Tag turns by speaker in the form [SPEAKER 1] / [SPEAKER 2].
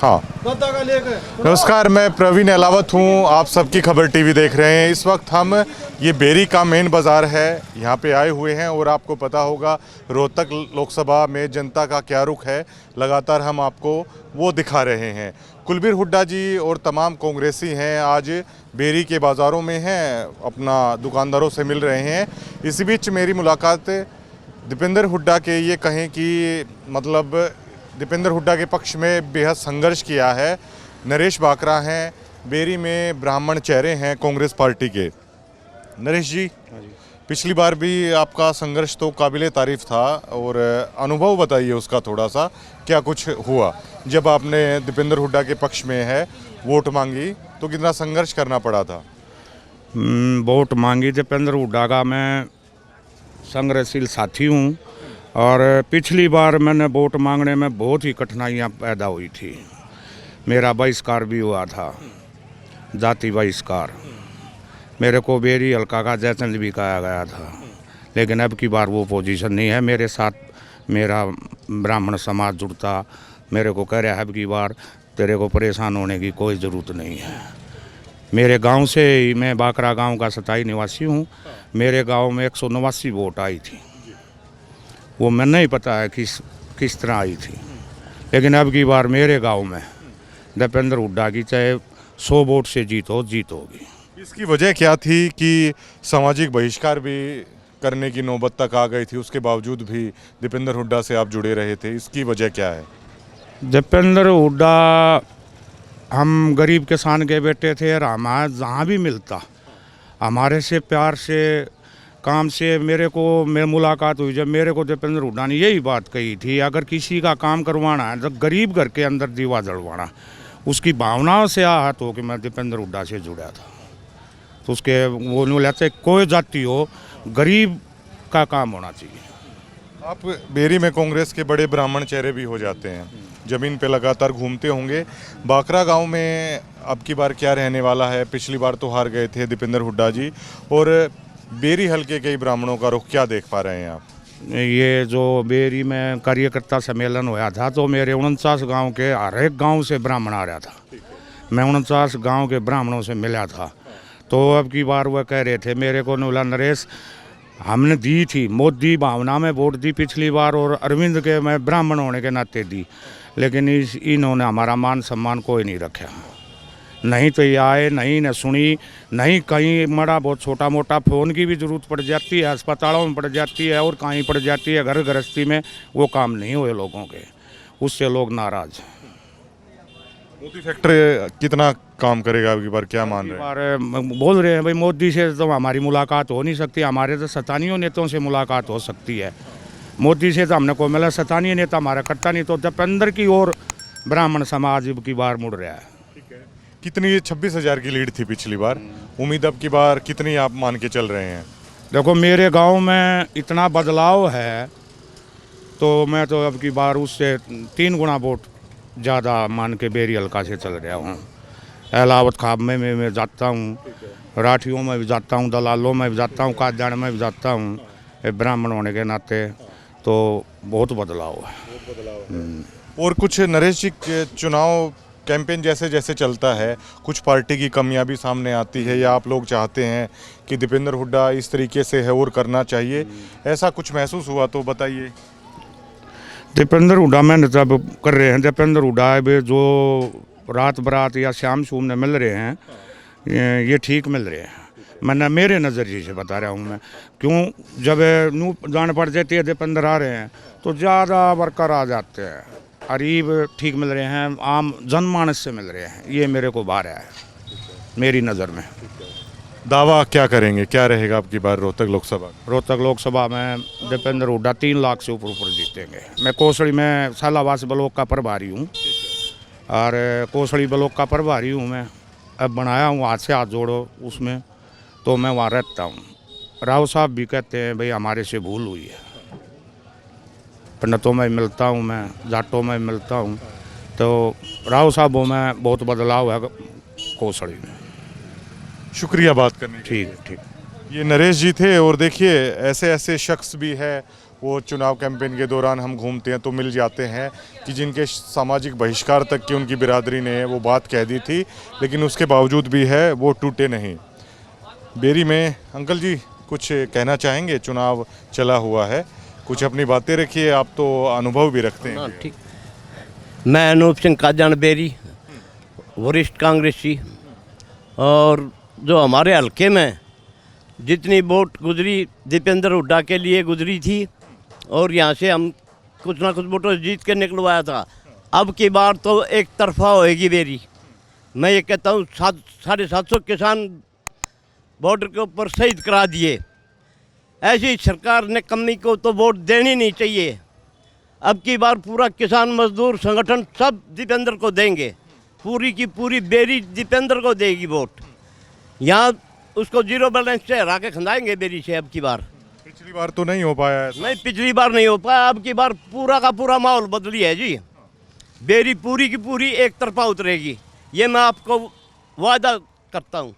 [SPEAKER 1] हाँ, नमस्कार, मैं प्रवीण अहलावत हूँ। आप सबकी खबर टीवी देख रहे हैं। इस वक्त हम ये बेरी का मेन बाज़ार है, यहाँ पे आए हुए हैं और आपको पता होगा रोहतक लोकसभा में जनता का क्या रुख है, लगातार हम आपको वो दिखा रहे हैं। कुलबीर हुड्डा जी और तमाम कांग्रेसी हैं आज बेरी के बाज़ारों में हैं, अपना दुकानदारों से मिल रहे हैं। इसी बीच मेरी मुलाकात दीपेंद्र हुड्डा के ये कहें कि मतलब दीपेंद्र हुड्डा के पक्ष में बेहद संघर्ष किया है नरेश बाकरा हैं, बेरी में ब्राह्मण चेहरे हैं कांग्रेस पार्टी के। नरेश जी, पिछली बार भी आपका संघर्ष तो काबिले तारीफ था और अनुभव बताइए उसका थोड़ा सा, क्या कुछ हुआ जब आपने दीपेंद्र हुड्डा के पक्ष में है वोट मांगी तो कितना संघर्ष करना पड़ा था?
[SPEAKER 2] वोट मांगी दीपेंद्र हुड्डा का मैं संघर्षशील साथी हूँ और पिछली बार मैंने वोट मांगने में बहुत ही कठिनाइयाँ पैदा हुई थी। मेरा बहिष्कार भी हुआ था, जाति बहिष्कार। मेरे को बेरी हल्का का जयचंद भी कहा गया था, लेकिन अब की बार वो पोजीशन नहीं है। मेरे साथ मेरा ब्राह्मण समाज जुड़ता, मेरे को कह रहा है अब की बार तेरे को परेशान होने की कोई ज़रूरत नहीं है। मेरे गांव से ही, मैं बाकरा गांव का 27 निवासी हूं। मेरे गांव में 189 वोट आई थी, वो मैं नहीं पता है किस तरह आई थी, लेकिन अब की बार मेरे गांव में दीपेंद्र हुड्डा की चाहे 100 वोट से जीत होगी।
[SPEAKER 1] इसकी वजह क्या थी कि सामाजिक बहिष्कार भी करने की नौबत तक आ गई थी, उसके बावजूद भी दीपेंद्र हुड्डा से आप जुड़े रहे थे, इसकी वजह क्या है?
[SPEAKER 2] दीपेंद्र हुड्डा, हम गरीब किसान के बेटे थे और हमारा जहाँ भी मिलता हमारे से प्यार से काम से मेरे मुलाकात हुई। जब मेरे को दीपेंद्र हुड्डा ने यही बात कही थी, अगर किसी का काम करवाना है तो गरीब घर के अंदर दीवा जलवाना, उसकी भावनाओं से आहत हो कि मैं दीपेंद्र हुड्डा से जुड़ा था। तो उसके वो नहीं लेते कोई जाति हो, गरीब का काम होना चाहिए।
[SPEAKER 1] आप बेरी में कांग्रेस के बड़े ब्राह्मण चेहरे भी हो जाते हैं, ज़मीन पे लगातार घूमते होंगे। बाकरा गांव में अब की बार क्या रहने वाला है? पिछली बार तो हार गए थे दीपेंद्र हुड्डा जी, और बेरी हल्के के ब्राह्मणों का रुख क्या देख पा रहे हैं आप?
[SPEAKER 2] ये जो बेरी में कार्यकर्ता सम्मेलन हुआ था तो मेरे 49 गांव के हर एक गांव से ब्राह्मण आ रहा था। मैं 49 गांव के ब्राह्मणों से मिला था। तो अब की बार वह कह रहे थे मेरे को, नूला नरेश, हमने दी थी मोदी भावना में वोट दी पिछली बार और अरविंद के मैं ब्राह्मण होने के नाते दी, लेकिन इन्होंने हमारा मान सम्मान कोई नहीं रखा। नहीं तो ये आए, नहीं न सुनी, नहीं कहीं मड़ा बहुत छोटा मोटा फ़ोन की भी ज़रूरत पड़ जाती है, अस्पतालों में पड़ जाती है और कहीं पड़ जाती है, घर गृहस्थी में वो काम नहीं हुए लोगों के, उससे लोग नाराज़।
[SPEAKER 1] मोदी फैक्ट्री कितना काम करेगा अब की बार, क्या मान रहे हैं?
[SPEAKER 2] बोल रहे हैं भाई मोदी से तो हमारी मुलाकात हो नहीं सकती, हमारे तो सतानियों नेताओं से मुलाकात हो सकती है। मोदी से तो हमने को मिला, सतानीय नेता हमारा करता नहीं। तो दीपेंद्र की ओर ब्राह्मण समाज अब की बार मुड़ रहा है।
[SPEAKER 1] कितनी 26,000 की लीड थी पिछली बार, उम्मीद अब की बार कितनी आप मान के चल रहे हैं?
[SPEAKER 2] देखो मेरे गांव में इतना बदलाव है तो मैं तो अब की बार उससे 3 गुना वोट ज़्यादा मान के बेरी हल्का से चल रहा हूँ। अहलावत खाब में मैं जाता हूँ, राठियों में भी जाता हूँ, दलालों में भी जाता हूँ, काजान में भी जाता हूँ। ब्राह्मण होने के नाते तो बहुत बदलाव है।
[SPEAKER 1] और कुछ नरेश जी, चुनाव कैंपेन जैसे जैसे चलता है कुछ पार्टी की कमियां भी सामने आती है, या आप लोग चाहते हैं कि दीपेंद्र हुड्डा इस तरीके से है और करना चाहिए, ऐसा कुछ महसूस हुआ तो बताइए।
[SPEAKER 2] दीपेंद्र हुड्डा में जब कर रहे हैं, दीपेंद्र हुड्डा जो रात बरात या शाम शूम में मिल रहे हैं ये ठीक मिल रहे हैं। मैंने मेरे नज़रिए से बता रहा हूँ मैं, क्यों जब नू जान पड़ जाती है दीपेंद्र आ रहे हैं तो ज़्यादा वर्कर आ जाते हैं, गरीब ठीक मिल रहे हैं, आम जनमानस से मिल रहे हैं, ये मेरे को बार है मेरी नज़र में।
[SPEAKER 1] दावा क्या करेंगे, क्या रहेगा आपकी बार रोहतक लोकसभा?
[SPEAKER 2] रोहतक लोकसभा में दीपेंद्र हुड्डा 3 लाख से ऊपर जीतेंगे। मैं कोसड़ी में सालावास ब्लॉक का प्रभारी हूँ और कोसड़ी ब्लॉक का प्रभारी हूँ मैं, अब बनाया हूँ हाथ से हाथ जोड़ो उसमें, तो मैं वहाँ रहता हूँ। राव साहब भी कहते हैं भाई हमारे से भूल हुई है, पंडितों में मिलता हूँ, मैं जाटों में मिलता हूँ, तो राव साहबों में बहुत बदलाव है कोसड़ी में।
[SPEAKER 1] शुक्रिया बात करने के लिए।
[SPEAKER 2] ठीक।
[SPEAKER 1] ये नरेश जी थे। और देखिए ऐसे ऐसे शख्स भी है वो चुनाव कैंपेन के दौरान हम घूमते हैं तो मिल जाते हैं कि जिनके सामाजिक बहिष्कार तक की उनकी बिरादरी ने वो बात कह दी थी, लेकिन उसके बावजूद भी है वो टूटे नहीं। बेरी में अंकल जी कुछ कहना चाहेंगे? चुनाव चला हुआ है, कुछ अपनी बातें रखिए, आप तो अनुभव भी रखते हैं।
[SPEAKER 3] ठीक। मैं अनूप सिंह काजान बेरी, वरिष्ठ कांग्रेसी, और जो हमारे हलके में जितनी वोट गुजरी दीपेंद्र हुड्डा के लिए गुजरी थी, और यहाँ से हम कुछ ना कुछ वोटों जीत के निकलवाया था। अब की बार तो एक तरफा होएगी बेरी। मैं ये कहता हूँ 750 किसान बॉर्डर के ऊपर शहीद करा दिए। ऐसी सरकार ने कमी को तो वोट देनी नहीं चाहिए। अब की बार पूरा किसान मजदूर संगठन सब दीपेंद्र को देंगे, पूरी की पूरी बेरी दीपेंद्र को देगी वोट। यहाँ उसको जीरो बैलेंस से हरा के खंदाएंगे बेरी से। अब की बार,
[SPEAKER 1] पिछली बार तो नहीं हो पाया ऐसा।
[SPEAKER 3] नहीं, पिछली बार नहीं हो पाया। अब की बार पूरा का पूरा माहौल बदली है जी। बेरी पूरी की पूरी एक तरफा उतरेगी, ये मैं आपको वादा करता हूँ।